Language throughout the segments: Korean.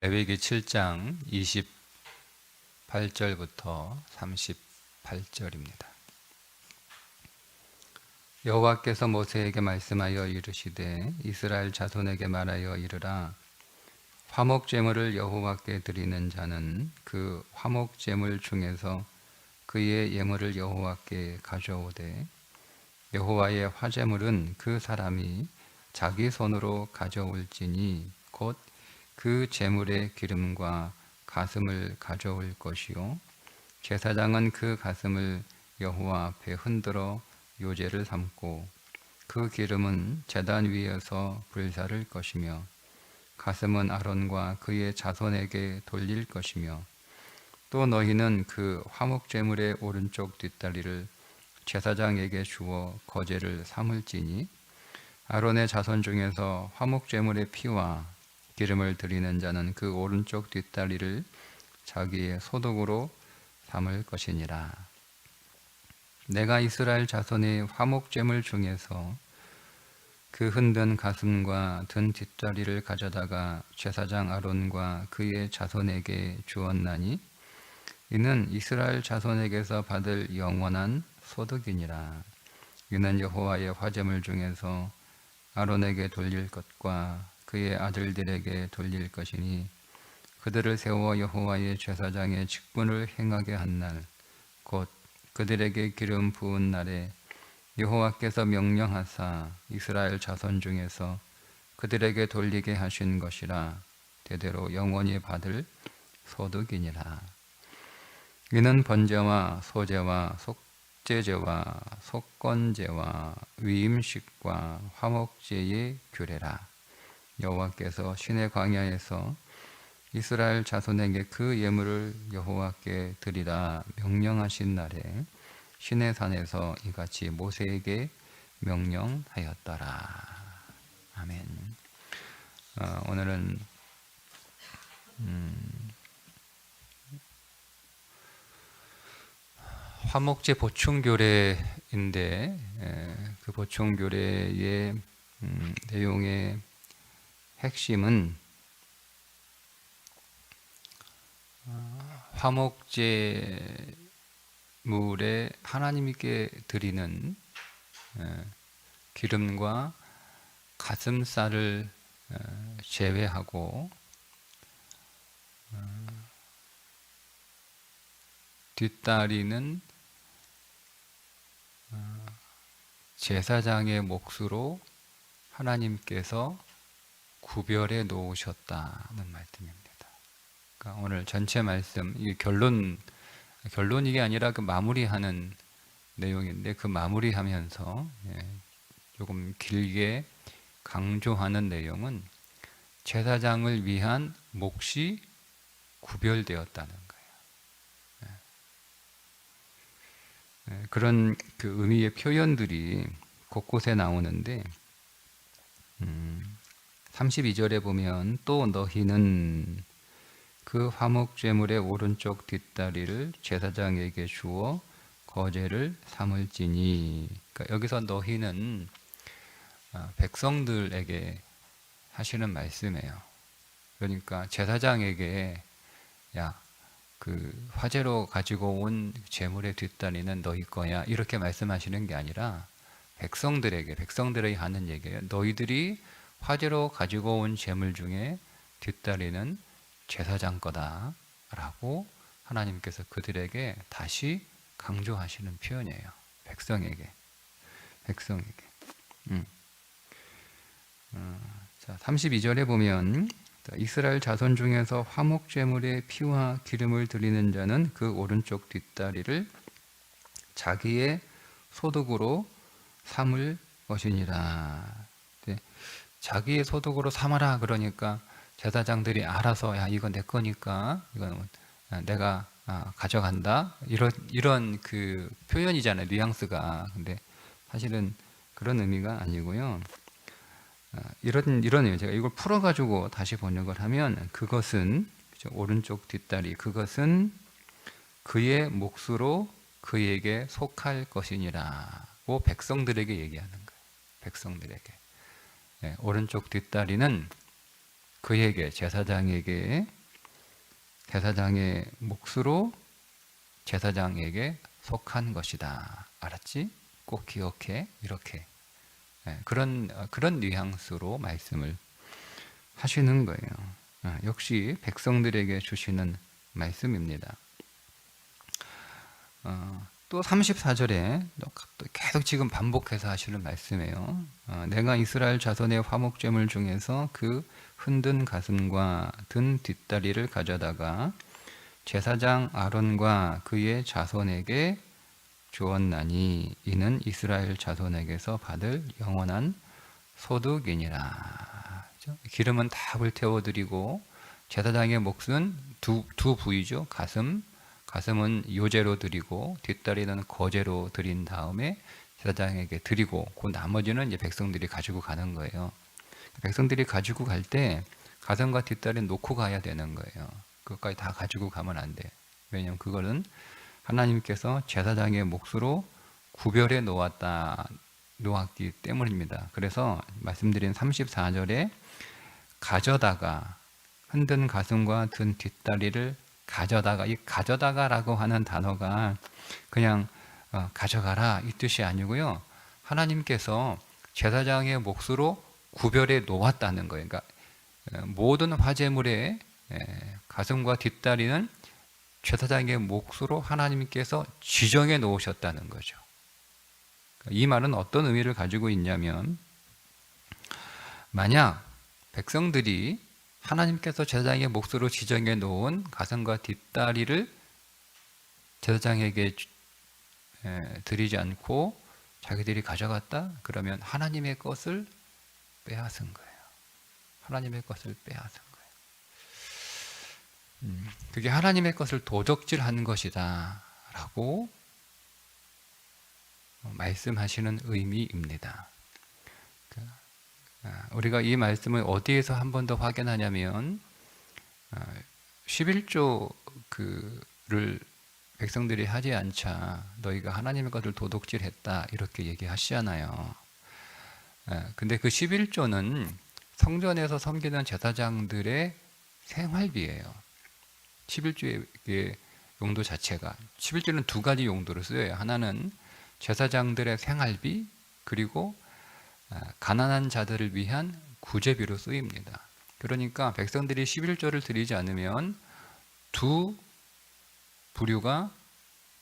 레위기 7장 28절부터 38절입니다. 여호와께서 모세에게 말씀하여 이르시되 이스라엘 자손에게 말하여 이르라. 화목 제물을 여호와께 드리는 자는 그 화목 제물 중에서 그의 예물을 여호와께 가져오되 여호와의 화제물은 그 사람이 자기 손으로 가져올지니 곧 그 제물의 기름과 가슴을 가져올 것이요 제사장은 그 가슴을 여호와 앞에 흔들어 요제를 삼고 그 기름은 제단 위에서 불사를 것이며 가슴은 아론과 그의 자손에게 돌릴 것이며 또 너희는 그 화목 제물의 오른쪽 뒷다리를 제사장에게 주어 거제를 삼을지니 아론의 자손 중에서 화목 제물의 피와 기름을 드리는 자는 그 오른쪽 뒷다리를 자기의 소득으로 삼을 것이니라. 내가 이스라엘 자손의 화목 제물 중에서 그 흔든 가슴과 든 뒷다리를 가져다가 제사장 아론과 그의 자손에게 주었나니 이는 이스라엘 자손에게서 받을 영원한 소득이니라. 이는 여호와의 화제물 중에서 아론에게 돌릴 것과 그의 아들들에게 돌릴 것이니 그들을 세워 여호와의 제사장의 직분을 행하게 한 날 곧 그들에게 기름 부은 날에 여호와께서 명령하사 이스라엘 자손 중에서 그들에게 돌리게 하신 것이라. 대대로 영원히 받을 소득이니라. 이는 번제와 소제와 속죄제와 속건제와 위임식과 화목제의 규례라. 여호와께서 시내 광야에서 이스라엘 자손에게 그 예물을 여호와께 드리라 명령하신 날에 시내 산에서 이같이 모세에게 명령하였더라. 아멘. 오늘은 화목제 보충교례인데 그 보충교례의 내용의 핵심은 화목제물에 하나님께 드리는 기름과 가슴살을 제외하고 뒷다리는 제사장의 몫으로 하나님께서 구별해 놓으셨다는 말씀입니다. 그러니까 오늘 전체 말씀, 이 결론이 아니라 그 마무리하는 내용인데 그 마무리하면서 조금 길게 강조하는 내용은 제사장을 위한 몫이 구별되었다는 거예요. 그런 그 의미의 표현들이 곳곳에 나오는데 32절에 보면 또 너희는 그 화목제물의 오른쪽 뒷다리를 제사장에게 주어 거제를 삼을지니. 그러니까 여기서 너희는 백성들에게 하시는 말씀이에요. 그러니까 제사장에게 그 화제로 가지고 온 제물의 뒷다리는 너희 거야 이렇게 말씀하시는 게 아니라 백성들에게 하는 얘기예요. 너희들이 화제로 가지고 온 제물 중에 뒷다리는 제사장 거다라고 하나님께서 그들에게 다시 강조하시는 표현이에요. 백성에게. 자, 32절에 보면 이스라엘 자손 중에서 화목 제물의 피와 기름을 드리는 자는 그 오른쪽 뒷다리를 자기의 소득으로 삼을 것이니라. 자기의 소득으로 삼아라 그러니까 제사장들이 알아서 이건 내 거니까 이건 내가 가져간다 이런 그 표현이잖아요. 뉘앙스가. 근데 사실은 그런 의미가 아니고요. 이런 의미. 제가 이걸 풀어가지고 다시 번역을 하면 그것은 오른쪽 뒷다리 그것은 그의 몫으로 그에게 속할 것이니라고 백성들에게 얘기하는 거예요. 백성들에게. 오른쪽 뒷다리는 그에게 제사장의 몫으로 제사장에게 속한 것이다. 알았지? 꼭 기억해. 이렇게 그런 뉘앙스로 말씀을 하시는 거예요. 역시 백성들에게 주시는 말씀입니다. 또 34절에 계속 지금 반복해서 하시는 말씀이에요. 내가 이스라엘 자손의 화목제물 중에서 그 흔든 가슴과 든 뒷다리를 가져다가 제사장 아론과 그의 자손에게 주었나니 이는 이스라엘 자손에게서 받을 영원한 소득이니라. 기름은 다 불태워드리고 제사장의 몫은 두 부위죠. 가슴은 요제로 드리고 뒷다리는 거제로 드린 다음에 제사장에게 드리고 그 나머지는 이제 백성들이 가지고 가는 거예요. 백성들이 가지고 갈 때 가슴과 뒷다리는 놓고 가야 되는 거예요. 그것까지 다 가지고 가면 안 돼. 왜냐하면 그거는 하나님께서 제사장의 몫으로 구별해 놓았기 때문입니다. 그래서 말씀드린 34절에 가져다가 흔든 가슴과 든 뒷다리를 가져다가, 이 가져다가라고 하는 단어가 그냥 가져가라 이 뜻이 아니고요. 하나님께서 제사장의 몫으로 구별해 놓았다는 거예요. 그러니까 모든 화제물의 가슴과 뒷다리는 제사장의 몫으로 하나님께서 지정해 놓으셨다는 거죠. 이 말은 어떤 의미를 가지고 있냐면, 만약 백성들이 하나님께서 제사장의 몫으로 지정해 놓은 가슴과 뒷다리를 제사장에게 드리지 않고 자기들이 가져갔다? 그러면 하나님의 것을 빼앗은 거예요. 하나님의 것을 빼앗은 거예요. 그게 하나님의 것을 도적질한 것이다 라고 말씀하시는 의미입니다. 우리가 이 말씀을 어디에서 한 번 더 확인하냐면 11조를 백성들이 하지 않자 너희가 하나님의 것을 도둑질했다 이렇게 얘기하시잖아요. 근데 그 11조는 성전에서 섬기는 제사장들의 생활비예요. 11조의 용도 자체가, 11조는 두 가지 용도로 쓰여요. 하나는 제사장들의 생활비, 그리고 가난한 자들을 위한 구제비로 쓰입니다. 그러니까 백성들이 11조를 드리지 않으면 두 부류가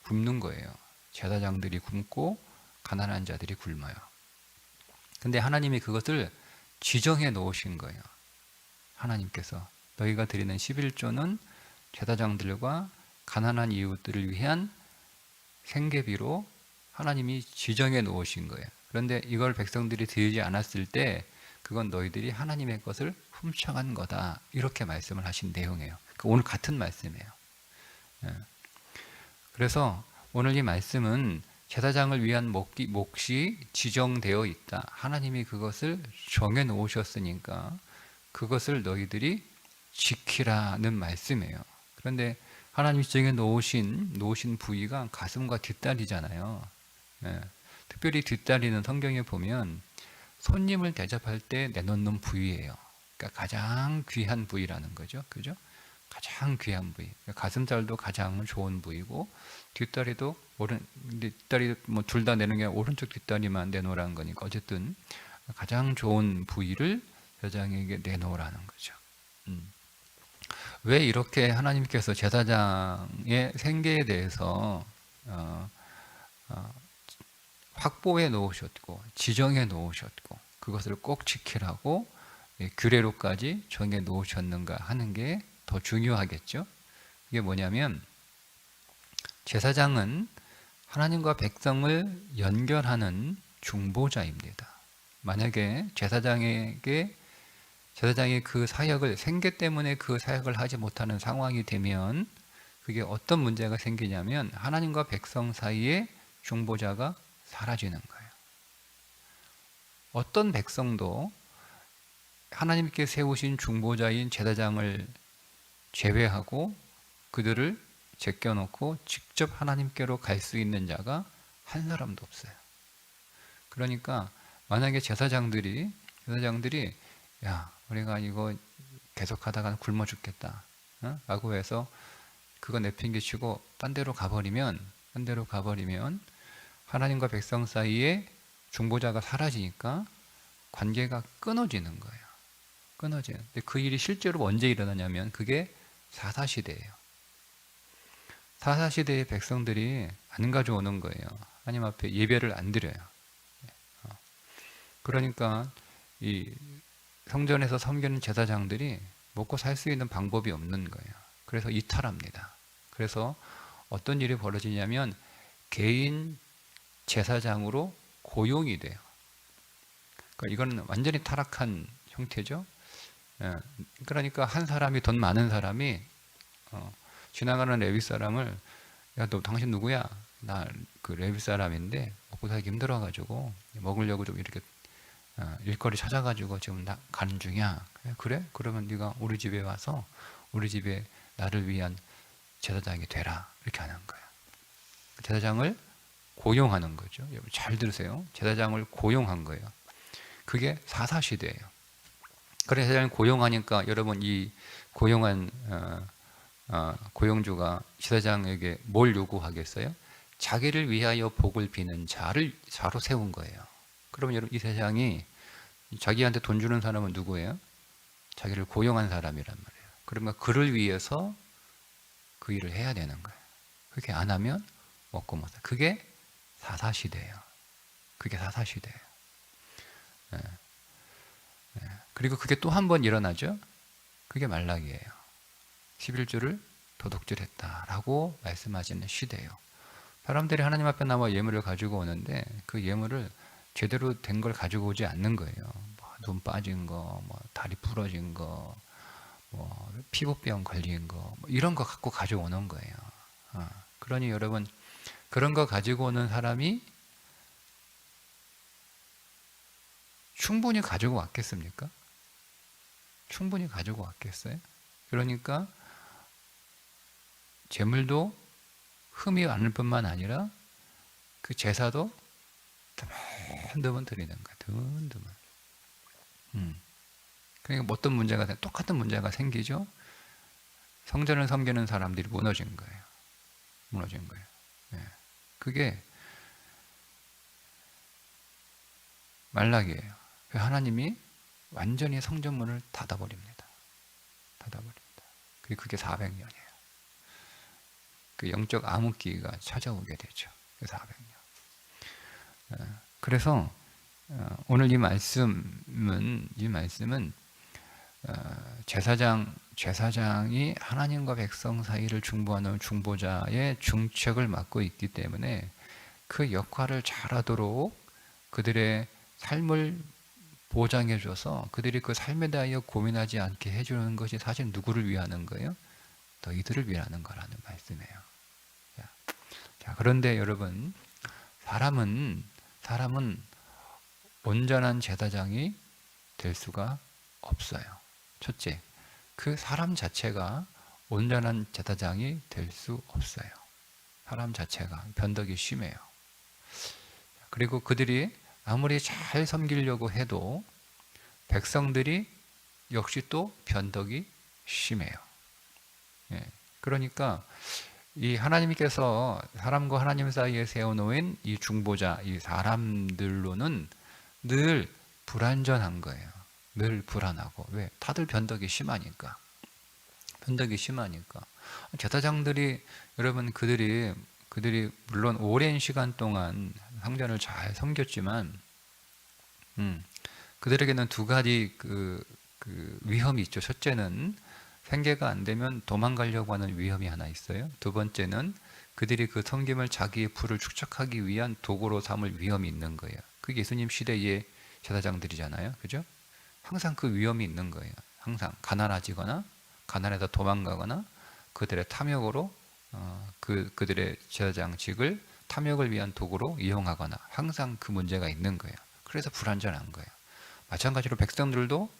굶는 거예요. 제사장들이 굶고 가난한 자들이 굶어요. 근데 하나님이 그것을 지정해 놓으신 거예요. 하나님께서 너희가 드리는 11조는 제사장들과 가난한 이웃들을 위한 생계비로 하나님이 지정해 놓으신 거예요. 그런데 이걸 백성들이 드리지 않았을 때 그건 너희들이 하나님의 것을 훔쳐간 거다 이렇게 말씀을 하신 내용이에요. 오늘 같은 말씀이에요. 그래서 오늘 이 말씀은 제사장을 위한 몫이 지정되어 있다. 하나님이 그것을 정해 놓으셨으니까 그것을 너희들이 지키라는 말씀이에요. 그런데 하나님이 정해 놓으신 부위가 가슴과 뒷다리잖아요. 특별히 뒷다리는 성경에 보면 손님을 대접할 때 내놓는 부위예요. 그러니까 가장 귀한 부위라는 거죠. 그죠? 가장 귀한 부위. 가슴살도 가장 좋은 부위고 뒷다리도 뒷다리 뭐 둘 다 내는 게 오른쪽 뒷다리만 내놓으라는 거니까 어쨌든 가장 좋은 부위를 제사장에게 내놓으라는 거죠. 왜 이렇게 하나님께서 제사장의 생계에 대해서 확보해 놓으셨고 지정해 놓으셨고 그것을 꼭 지키라고 규례로까지 정해 놓으셨는가 하는 게 더 중요하겠죠. 이게 뭐냐면 제사장은 하나님과 백성을 연결하는 중보자입니다. 만약에 제사장이 그 사역을 생계 때문에 그 사역을 하지 못하는 상황이 되면 그게 어떤 문제가 생기냐면 하나님과 백성 사이에 중보자가 사라지는 거예요. 어떤 백성도 하나님께 세우신 중보자인 제사장을 제외하고 그들을 제껴놓고 직접 하나님께로 갈 수 있는 자가 한 사람도 없어요. 그러니까 만약에 제사장들이 야 우리가 이거 계속하다가 굶어 죽겠다. 라고 해서 그거 내팽개치고 딴 데로 가버리면 하나님과 백성 사이에 중보자가 사라지니까 관계가 끊어지는 거예요. 끊어지는. 근데 그 일이 실제로 언제 일어나냐면 그게 사사시대예요. 사사시대의 백성들이 안 가져오는 거예요. 하나님 앞에 예배를 안 드려요. 그러니까 이 성전에서 섬기는 제사장들이 먹고 살 수 있는 방법이 없는 거예요. 그래서 이탈합니다. 그래서 어떤 일이 벌어지냐면 개인 제사장으로 고용이 돼요. 그러니까 이건 완전히 타락한 형태죠. 그러니까 한 사람이, 돈 많은 사람이 지나가는 레위 사람을, 야, 너 당신 누구야? 나 그 레위 사람인데 먹고 살기 힘들어가지고 먹으려고 좀 이렇게 일거리 찾아가지고 지금 나 가는 중이야. 그래? 그러면 네가 우리 집에 와서 우리 집에 나를 위한 제사장이 되라. 이렇게 하는 거야. 제사장을 고용하는 거죠. 여러분 잘 들으세요. 제사장을 고용한 거예요. 그게 사사시대예요. 그래서 제사장을 고용하니까 여러분 이 고용한 고용주가 제사장에게 뭘 요구하겠어요? 자기를 위하여 복을 비는 자로 세운 거예요. 그러면 여러분 이 세상이 자기한테 돈 주는 사람은 누구예요? 자기를 고용한 사람이란 말이에요. 그러면 그를 위해서 그 일을 해야 되는 거예요. 그렇게 안 하면 먹고 못 살. 그게 사사시대예요. 그게 사사시대예요. 그리고 그게 또 한 번 일어나죠. 그게 말라기예요. 11조를 도둑질했다라고 말씀하시는 시대예요. 사람들이 하나님 앞에 나와 예물을 가지고 오는데 그 예물을 제대로 된 걸 가지고 오지 않는 거예요. 눈 빠진 거, 다리 부러진 거, 피부병 걸린 거, 이런 거 갖고 가져오는 거예요. 그러니 여러분 그런 거 가지고 오는 사람이 충분히 가지고 왔겠습니까? 충분히 가지고 왔겠어요? 그러니까 재물도 흠이 많을 뿐만 아니라 그 제사도 드문드문 드리는 거야. 드문드문. 그러니까 어떤 문제가 똑같은 문제가 생기죠. 성전을 섬기는 사람들이 무너진 거예요. 무너진 거예요. 그게 말라기예요. 하나님이 완전히 성전문을 닫아버립니다. 그리고 그게 400년이에요. 그 영적 암흑기가 찾아오게 되죠. 400년. 그래서 오늘 이 말씀은 제사장이 하나님과 백성 사이를 중보하는 중보자의 중책을 맡고 있기 때문에 그 역할을 잘하도록 그들의 삶을 보장해줘서 그들이 그 삶에 대하여 고민하지 않게 해주는 것이 사실 누구를 위하는 거예요? 너희들을 위하는 거라는 말씀이에요. 자, 그런데 여러분, 사람은 온전한 제사장이 될 수가 없어요. 첫째, 그 사람 자체가 온전한 제사장이 될 수 없어요. 사람 자체가 변덕이 심해요. 그리고 그들이 아무리 잘 섬기려고 해도 백성들이 역시 또 변덕이 심해요. 그러니까 이 하나님께서 사람과 하나님 사이에 세워놓은 이 중보자, 이 사람들로는 늘 불안전한 거예요. 늘 불안하고. 왜? 다들 변덕이 심하니까. 제사장들이, 여러분, 그들이 물론 오랜 시간 동안 성전을 잘 섬겼지만, 그들에게는 두 가지 그 위험이 있죠. 첫째는 생계가 안 되면 도망가려고 하는 위험이 하나 있어요. 두 번째는 그들이 그 섬김을 자기의 부를 축적하기 위한 도구로 삼을 위험이 있는 거예요. 그게 예수님 시대의 제사장들이잖아요. 그죠? 항상 그 위험이 있는 거예요. 항상 가난해지거나 가난해서 도망가거나 그들의 탐욕으로 그들의 제사장직을 탐욕을 위한 도구로 이용하거나 항상 그 문제가 있는 거예요. 그래서 불안전한 거예요. 마찬가지로 백성들도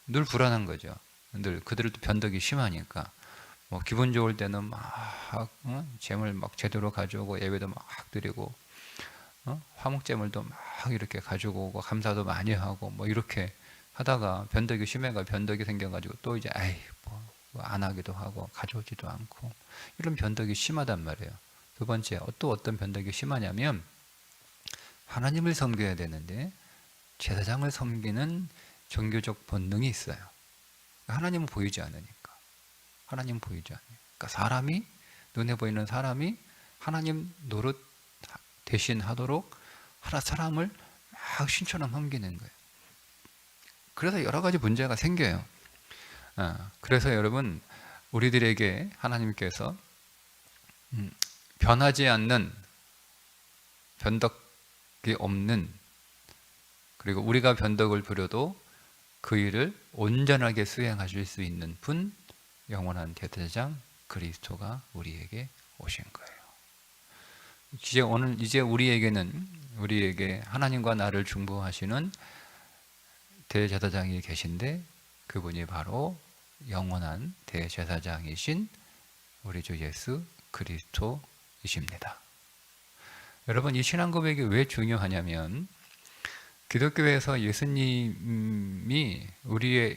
늘 불안한 거죠. 늘 그들도 변덕이 심하니까 기분 좋을 때는 막 재물 막 제대로 가져오고 예배도 막 드리고 화목제물도 막 이렇게 가지고 오고 감사도 많이 하고 이렇게 하다가 변덕이 심해가 변덕이 생겨가지고 또 이제 아이 뭐 안 하기도 하고 가져오지도 않고 이런 변덕이 심하단 말이에요. 두 번째, 또 어떤 변덕이 심하냐면 하나님을 섬겨야 되는데 제사장을 섬기는 종교적 본능이 있어요. 하나님은 보이지 않으니까. 하나님은 보이지 않으니까. 그러니까 사람이, 눈에 보이는 사람이 하나님 노릇 대신 하도록 사람을 막 신처럼 섬기는 거예요. 그래서 여러 가지 문제가 생겨요. 그래서 여러분, 우리들에게 하나님께서 변하지 않는, 변덕이 없는, 그리고 우리가 변덕을 부려도 그 일을 온전하게 수행하실 수 있는 분, 영원한 대제사장 그리스도가 우리에게 오신 거예요. 이제 우리에게 하나님과 나를 중보하시는 대제사장이 계신데, 그분이 바로 영원한 대제사장이신 우리 주 예수 그리스도이십니다. 여러분, 이 신앙 고백이 왜 중요하냐면 기독교에서 예수님이 우리의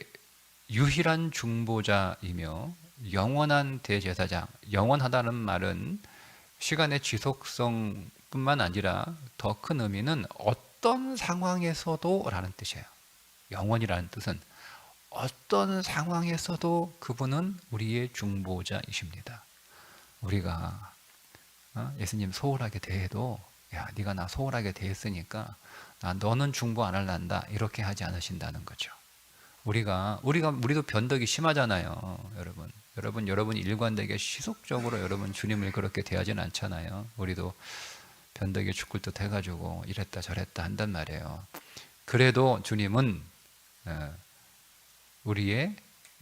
유일한 중보자이며 영원한 대제사장, 영원하다는 말은 시간의 지속성뿐만 아니라 더 큰 의미는 어떤 상황에서도 라는 뜻이에요. 영원이라는 뜻은 어떤 상황에서도 그분은 우리의 중보자이십니다. 우리가 예수님 소홀하게 대해도 야, 네가 나 소홀하게 대했으니까 너는 중보 안 할란다 이렇게 하지 않으신다는 거죠. 우리도 변덕이 심하잖아요, 여러분 일관되게 시속적으로 여러분 주님을 그렇게 대하지는 않잖아요. 우리도 변덕이 죽을 듯 해가지고 이랬다 저랬다 한단 말이에요. 그래도 주님은 우리의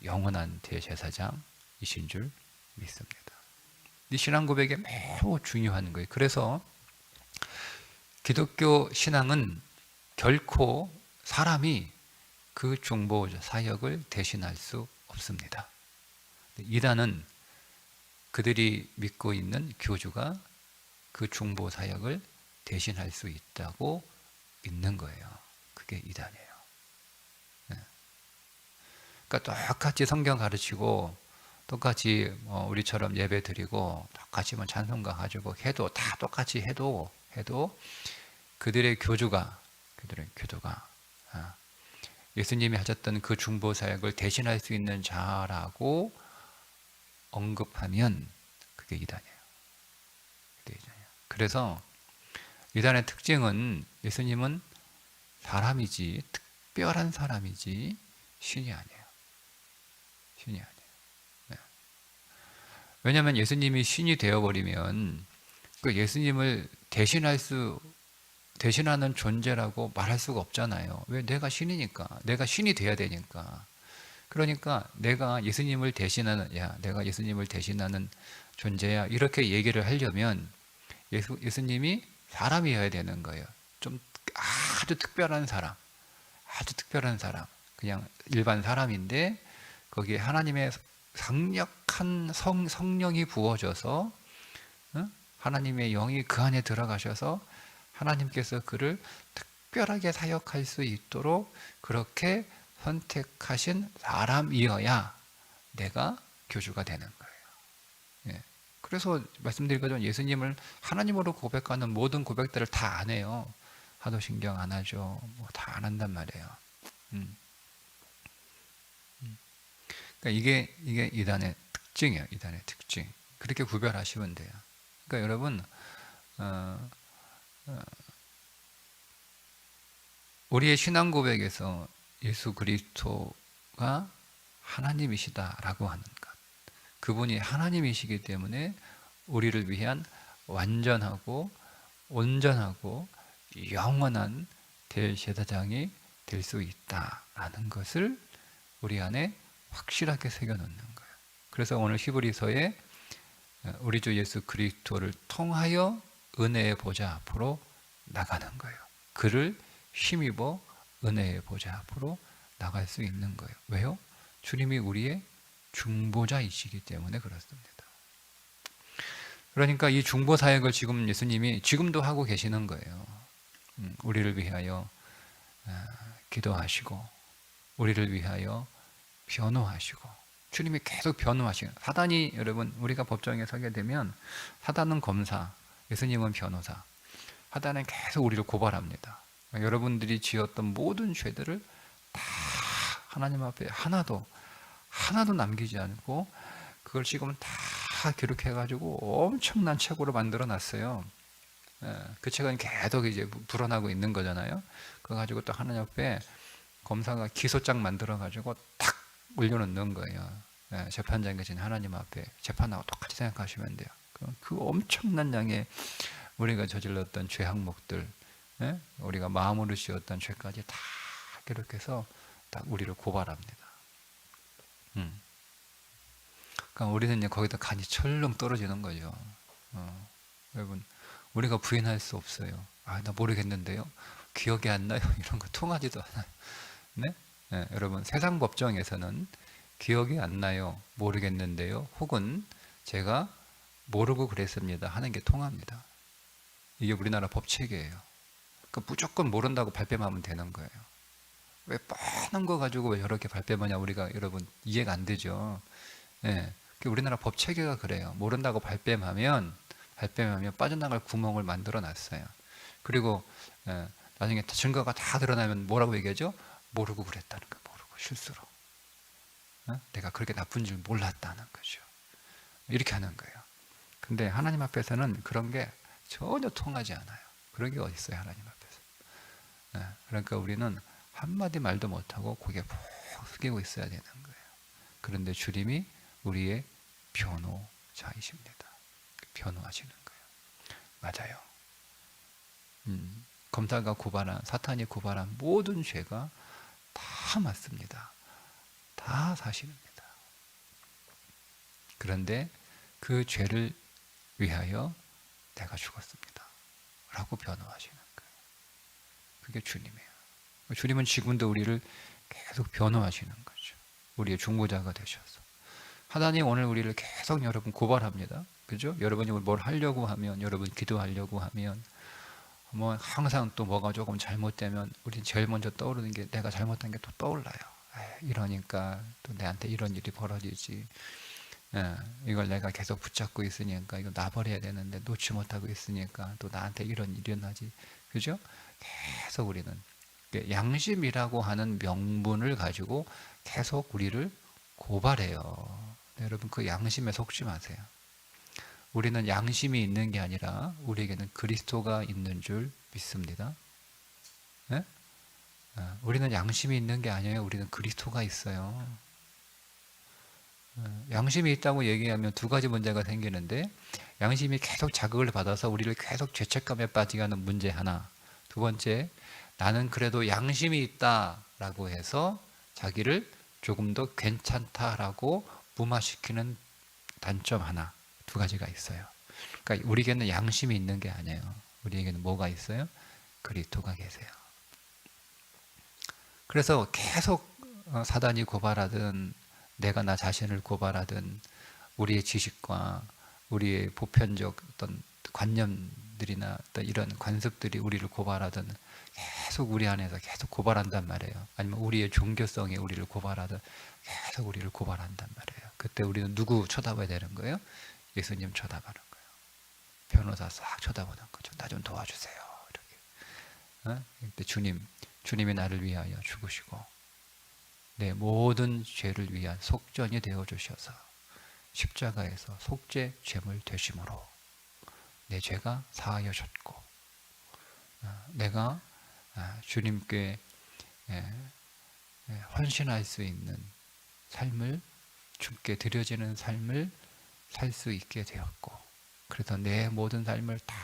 영원한 대제사장이신 줄 믿습니다. 이 신앙 고백이 매우 중요한 거예요. 그래서 기독교 신앙은 결코 사람이 그 중보 사역을 대신할 수 없습니다. 이단은 그들이 믿고 있는 교주가 그 중보 사역을 대신할 수 있다고 믿는 거예요. 그게 이단이에요. 그러니까 똑같이 성경 가르치고 똑같이 우리처럼 예배 드리고 똑같이 찬송가 가지고 해도 다 똑같이 해도 그들의 교주가 예수님이 하셨던 그 중보 사역을 대신할 수 있는 자라고 언급하면 그게 이단이에요. 그래서 이단의 특징은 예수님은 사람이지 특별한 사람이지 신이 아니에요. 네. 왜냐하면 예수님이 신이 되어버리면 그 예수님을 대신하는 존재라고 말할 수가 없잖아요. 왜? 내가 신이니까. 내가 신이 돼야 되니까. 그러니까 내가 예수님을 대신하는 존재야 이렇게 얘기를 하려면 예수님이 사람이어야 되는 거예요. 좀 아주 특별한 사람, 그냥 일반 사람인데 거기에 하나님의 강력한 성령이 부어져서 하나님의 영이 그 안에 들어가셔서 하나님께서 그를 특별하게 사역할 수 있도록 그렇게 선택하신 사람이어야 내가 교주가 되는 거예요. 그래서 말씀드린 것처럼 예수님을 하나님으로 고백하는 모든 고백들을 다 안 해요. 하도 신경 안 하죠. 다 안 한단 말이에요. 그러니까 이게 이단의 특징이에요. 이단의 특징. 그렇게 구별하시면 돼요. 그러니까 여러분, 우리의 신앙 고백에서 예수 그리스도가 하나님이시다라고 하는 것, 그분이 하나님이시기 때문에 우리를 위한 완전하고 온전하고 영원한 대제사장이 될 수 있다라는 것을 우리 안에 확실하게 새겨놓는 거예요. 그래서 오늘 히브리서에 우리 주 예수 그리스도를 통하여 은혜의 보좌 앞으로 나가는 거예요. 그를 힘입어 은혜의 보좌 앞으로 나갈 수 있는 거예요. 왜요? 주님이 우리의 중보자이시기 때문에 그렇습니다. 그러니까 이 중보 사역을 지금 예수님이 지금도 하고 계시는 거예요. 우리를 위하여 기도하시고 우리를 위하여 변호하시고, 주님이 계속 변호하시고, 사단이, 여러분, 우리가 법정에 서게 되면 사단은 검사, 예수님은 변호사. 사단은 계속 우리를 고발합니다. 여러분들이 지었던 모든 죄들을 다 하나님 앞에 하나도 남기지 않고 그걸 지금 다 기록해가지고 엄청난 책으로 만들어 놨어요. 그 책은 계속 이제 불어나고 있는 거잖아요. 그거 가지고 또 하나님 앞에 검사가 기소장 만들어가지고 탁 올려놓는 거예요. 재판장이 계신 하나님 앞에 재판하고 똑같이 생각하시면 돼요. 그 엄청난 양의 우리가 저질렀던 죄 항목들, 우리가 마음으로 지었던 죄까지 다 기록해서 딱 우리를 고발합니다. 그러니까 우리는 이제 거기다 간이 철렁 떨어지는 거죠. 여러분, 우리가 부인할 수 없어요. 나 모르겠는데요. 기억이 안 나요. 이런 거 통하지도 않아요. 네? 여러분, 세상 법정에서는 기억이 안 나요. 모르겠는데요. 혹은 제가 모르고 그랬습니다 하는 게 통합니다. 이게 우리나라 법칙이에요. 그러니까 무조건 모른다고 발뺌하면 되는 거예요. 왜 뻔한 거 가지고 왜 이렇게 발뺌하냐, 우리가 여러분 이해가 안 되죠. 우리나라 법 체계가 그래요. 모른다고 발뺌하면 빠져나갈 구멍을 만들어 놨어요. 그리고 나중에 증거가 다 드러나면 뭐라고 얘기하죠? 모르고 그랬다는 거, 모르고 실수로. 내가 그렇게 나쁜 줄 몰랐다는 거죠. 이렇게 하는 거예요. 근데 하나님 앞에서는 그런 게 전혀 통하지 않아요. 그런 게 어디 있어요, 하나님 앞에서. 그러니까 우리는 한마디 말도 못하고 고개 푹 숙이고 있어야 되는 거예요. 그런데 주님이 우리의 변호자이십니다. 변호하시는 거예요. 맞아요. 검사가 고발한, 사탄이 고발한 모든 죄가 다 맞습니다. 다 사실입니다. 그런데 그 죄를 위하여 내가 죽었습니다 라고 변호하시는 거예요. 그게 주님이에요. 주님은 지금도 우리를 계속 변호하시는 거죠. 우리의 중보자가 되셔서. 하나님 오늘 우리를 계속 여러분 고발합니다. 그죠? 여러분이 뭘 하려고 하면, 여러분 기도하려고 하면, 뭐 항상 또 뭐가 조금 잘못되면 우리 제일 먼저 떠오르는 게 내가 잘못한 게 또 떠올라요. 이러니까 또 내한테 이런 일이 벌어지지. 이걸 내가 계속 붙잡고 있으니까 이거 놔버려야 되는데 놓지 못하고 있으니까 또 나한테 이런 일이 일어나지. 그죠? 계속 우리는 양심이라고 하는 명분을 가지고 계속 우리를 고발해요. 여러분, 그 양심에 속지 마세요. 우리는 양심이 있는 게 아니라 우리에게는 그리스도가 있는 줄 믿습니다. 네? 우리는 양심이 있는 게 아니에요. 우리는 그리스도가 있어요. 양심이 있다고 얘기하면 두 가지 문제가 생기는데, 양심이 계속 자극을 받아서 우리를 계속 죄책감에 빠지게 하는 문제 하나, 두 번째, 나는 그래도 양심이 있다라고 해서 자기를 조금 더 괜찮다라고 무마시키는 단점 하나, 두 가지가 있어요. 그러니까 우리에게는 양심이 있는 게 아니에요. 우리에게는 뭐가 있어요? 그리스도가 계세요. 그래서 계속 사단이 고발하든 내가 나 자신을 고발하든 우리의 지식과 우리의 보편적 어떤 관념들이나 어떤 이런 관습들이 우리를 고발하든 계속 우리 안에서 계속 고발한단 말이에요. 아니면 우리의 종교성이 우리를 고발하든 계속 우리를 고발한단 말이에요. 그때 우리는 누구 쳐다봐야 되는 거예요? 예수님 쳐다보는 거예요. 변호사 싹 쳐다보는 거죠. 나 좀 도와주세요. 이렇게. 그때 주님이 나를 위하여 죽으시고 내 모든 죄를 위한 속전이 되어 주셔서 십자가에서 속죄 제물 되심으로 내 죄가 사하여졌고, 내가 주님께 헌신할 수 있는 삶을, 주께 드려지는 삶을 살 수 있게 되었고, 그래서 내 모든 삶을 다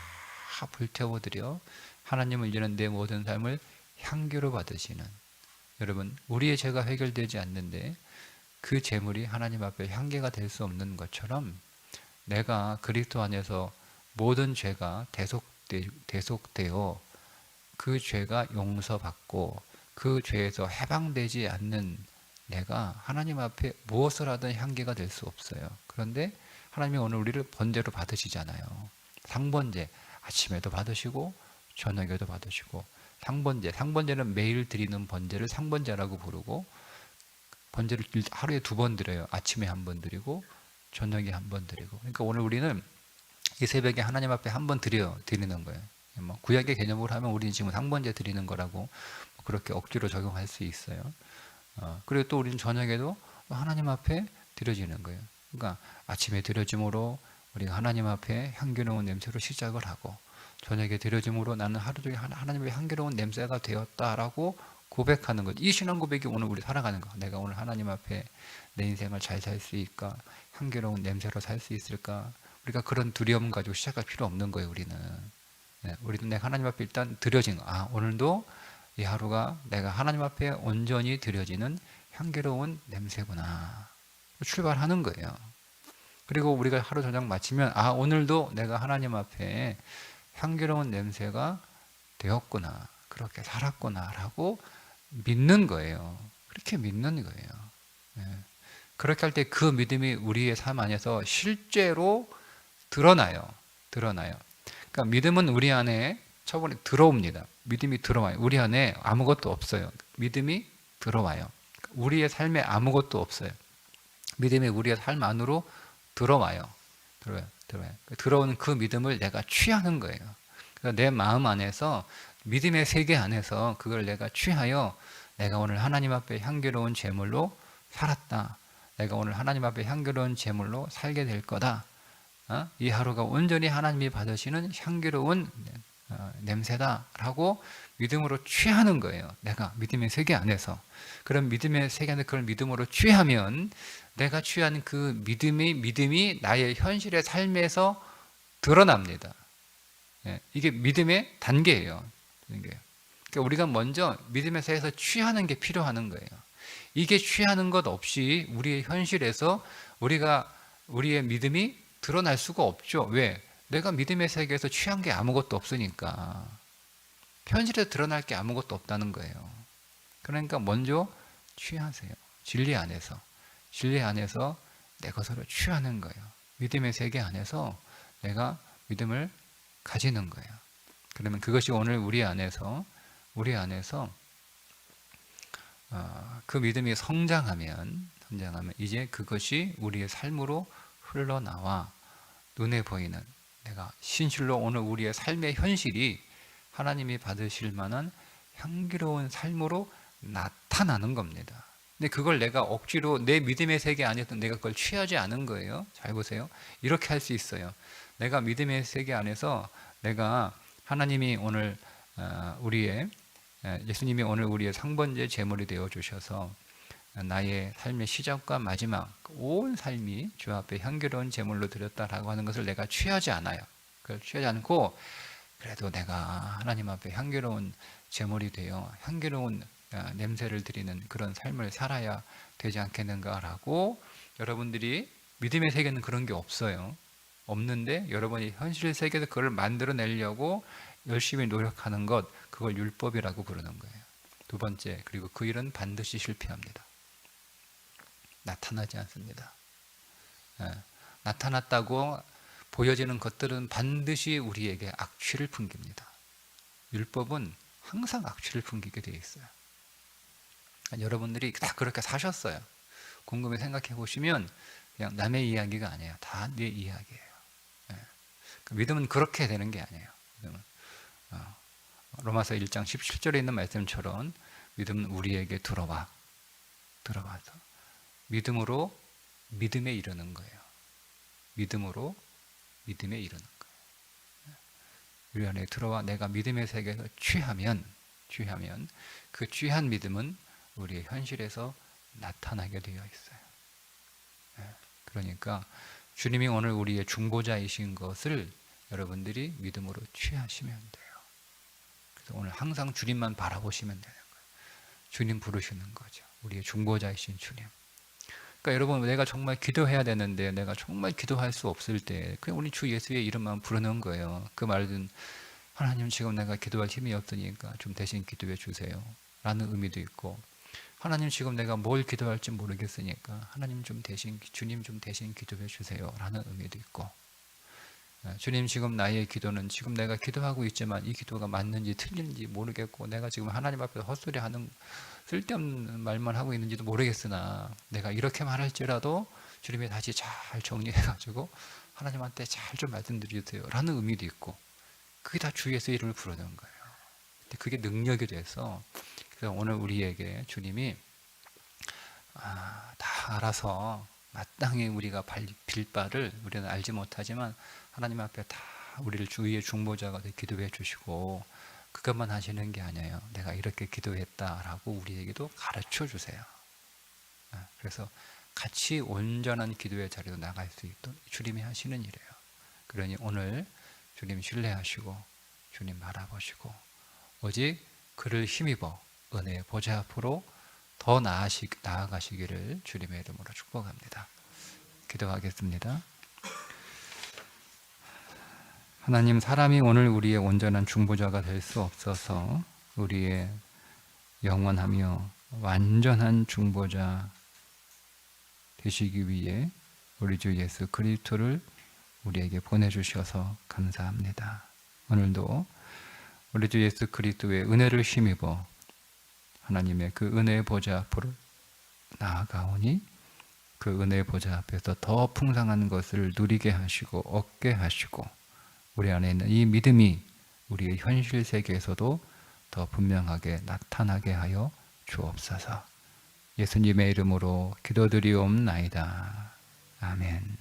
불태워드려 하나님은 이제는 내 모든 삶을 향기로 받으시는, 여러분, 우리의 죄가 해결되지 않는데 그 제물이 하나님 앞에 향기가 될 수 없는 것처럼 내가 그리스도 안에서 모든 죄가 대속되어 그 죄가 용서받고 그 죄에서 해방되지 않는 내가 하나님 앞에 무엇을 하든 향기가 될 수 없어요. 그런데 하나님이 오늘 우리를 번제로 받으시잖아요. 상번제, 아침에도 받으시고 저녁에도 받으시고, 상번제는 매일 드리는 번제를 상번제라고 부르고, 번제를 하루에 2번 드려요. 아침에 1번 드리고 저녁에 1번 드리고. 그러니까 오늘 우리는 이 새벽에 하나님 앞에 1번 드리는 거예요. 뭐 구약의 개념으로 하면 우리는 지금 상번제 드리는 거라고 그렇게 억지로 적용할 수 있어요. 그리고 또 우리는 저녁에도 하나님 앞에 드려지는 거예요. 그러니까 아침에 드려짐으로 우리가 하나님 앞에 향기로운 냄새로 시작을 하고, 저녁에 드려짐으로 나는 하루 종일 하나님의 향기로운 냄새가 되었다라고 고백하는 거죠. 이 신앙 고백이 오늘 우리 살아가는 거. 내가 오늘 하나님 앞에 내 인생을 잘 살 수 있을까? 향기로운 냄새로 살 수 있을까? 우리가 그런 두려움 가지고 시작할 필요 없는 거예요. 우리는 내가 하나님 앞에 일단 드려진 거. 오늘도 이 하루가 내가 하나님 앞에 온전히 드려지는 향기로운 냄새구나. 출발하는 거예요. 그리고 우리가 하루 저녁 마치면 오늘도 내가 하나님 앞에 향기로운 냄새가 되었구나, 그렇게 살았구나 라고 믿는 거예요. 그렇게 믿는 거예요. 그렇게 할 때 그 믿음이 우리의 삶 안에서 실제로 드러나요. 그러니까 믿음은 우리 안에 처음에 들어옵니다. 믿음이 들어와요. 우리 안에 아무것도 없어요. 믿음이 들어와요. 우리의 삶에 아무것도 없어요. 믿음이 우리의 삶 안으로 들어와요. 들어오는 그 믿음을 내가 취하는 거예요. 그러니까 내 마음 안에서, 믿음의 세계 안에서 그걸 내가 취하여 내가 오늘 하나님 앞에 향기로운 제물로 살았다. 내가 오늘 하나님 앞에 향기로운 제물로 살게 될 거다. 이 하루가 온전히 하나님이 받으시는 향기로운 냄새다라고 믿음으로 취하는 거예요. 내가 믿음의 세계 안에서. 그런 믿음의 세계 안에 그걸 믿음으로 취하면 내가 취한 그 믿음이 나의 현실의 삶에서 드러납니다. 이게 믿음의 단계예요. 그러니까 우리가 먼저 믿음의 세계에서 취하는 게 필요한 거예요. 이게 취하는 것 없이 우리의 현실에서 우리의 믿음이 드러날 수가 없죠. 왜? 내가 믿음의 세계에서 취한 게 아무것도 없으니까. 현실에 드러날 게 아무것도 없다는 거예요. 그러니까 먼저 취하세요. 진리 안에서 내 것으로 취하는 거예요. 믿음의 세계 안에서 내가 믿음을 가지는 거예요. 그러면 그것이 오늘 우리 안에서 그 믿음이 성장하면 이제 그것이 우리의 삶으로 흘러나와 눈에 보이는, 내가 진실로 오늘 우리의 삶의 현실이 하나님이 받으실 만한 향기로운 삶으로 나타나는 겁니다. 근데 그걸 내가 억지로 내 믿음의 세계 안에서 내가 그걸 취하지 않은 거예요. 잘 보세요. 이렇게 할 수 있어요. 내가 믿음의 세계 안에서 내가 하나님이 오늘 예수님이 오늘 우리의 상번제 제물이 되어 주셔서 나의 삶의 시작과 마지막 온 삶이 주 앞에 향기로운 제물로 드렸다라고 하는 것을 내가 취하지 않아요. 그걸 취하지 않고, 그래도 내가 하나님 앞에 향기로운 제물이 되어 향기로운 냄새를 드리는 그런 삶을 살아야 되지 않겠는가라고, 여러분들이 믿음의 세계는 그런 게 없는데 여러분이 현실 세계에서 그걸 만들어내려고 열심히 노력하는 것, 그걸 율법이라고 부르는 거예요. 두 번째, 그리고 그 일은 반드시 실패합니다. 나타나지 않습니다. 나타났다고 보여지는 것들은 반드시 우리에게 악취를 풍깁니다. 율법은 항상 악취를 풍기게 되어 있어요. 여러분들이 다 그렇게 사셨어요. 곰곰이 생각해 보시면 그냥 남의 이야기가 아니에요. 다 내 이야기예요. 믿음은 그렇게 되는 게 아니에요. 믿음은 로마서 1장 17절에 있는 말씀처럼 믿음은 우리에게 들어와서 믿음으로 믿음에 이르는 거예요. 믿음으로 믿음에 이르는 거예요. 우리 안에 들어와 내가 믿음의 세계에서 취하면 그 취한 믿음은 우리의 현실에서 나타나게 되어 있어요. 그러니까 주님이 오늘 우리의 중보자이신 것을 여러분들이 믿음으로 취하시면 돼요. 그래서 오늘 항상 주님만 바라보시면 되는 거예요. 주님 부르시는 거죠. 우리의 중보자이신 주님. 그러니까 여러분, 내가 정말 기도해야 되는데 내가 정말 기도할 수 없을 때 그냥 우리 주 예수의 이름만 부르는 거예요. 그 말은 하나님, 지금 내가 기도할 힘이 없으니까 좀 대신 기도해 주세요 라는 의미도 있고, 하나님, 지금 내가 뭘 기도할지 모르겠으니까 하나님 좀 대신, 주님 좀 대신 기도해 주세요 라는 의미도 있고, 주님, 지금 나의 기도는 지금 내가 기도하고 있지만 이 기도가 맞는지 틀린지 모르겠고 내가 지금 하나님 앞에서 헛소리하는 쓸데없는 말만 하고 있는지도 모르겠으나 내가 이렇게 말할지라도 주님이 다시 잘 정리해가지고 하나님한테 잘 좀 말씀드려주세요 라는 의미도 있고, 그게 다 주 예수의 이름을 부르는 거예요. 근데 그게 능력이 돼서, 그래서 오늘 우리에게 주님이 다 알아서 마땅히 우리가 빌 바를 우리는 알지 못하지만 하나님 앞에 다 우리를 주위의 중보자가 돼 기도해 주시고, 그것만 하시는 게 아니에요. 내가 이렇게 기도했다라고 우리에게도 가르쳐 주세요. 그래서 같이 온전한 기도의 자리로 나갈 수 있도록 주님이 하시는 일이에요. 그러니 오늘 주님 신뢰하시고 주님 바라보시고 오직 그를 힘입어 은혜의 보좌 앞으로 더 나아가시기를 주님의 이름으로 축복합니다. 기도하겠습니다. 하나님, 사람이 오늘 우리의 온전한 중보자가 될 수 없어서 우리의 영원하며 완전한 중보자 되시기 위해 우리 주 예수 그리스도를 우리에게 보내주셔서 감사합니다. 오늘도 우리 주 예수 그리스도의 은혜를 힘입어 하나님의 그 은혜의 보좌 앞으로 나아가오니 그 은혜의 보좌 앞에서 더 풍성한 것을 누리게 하시고 얻게 하시고 우리 안에 있는 이 믿음이 우리의 현실 세계에서도 더 분명하게 나타나게 하여 주옵소서. 예수님의 이름으로 기도드리옵나이다. 아멘.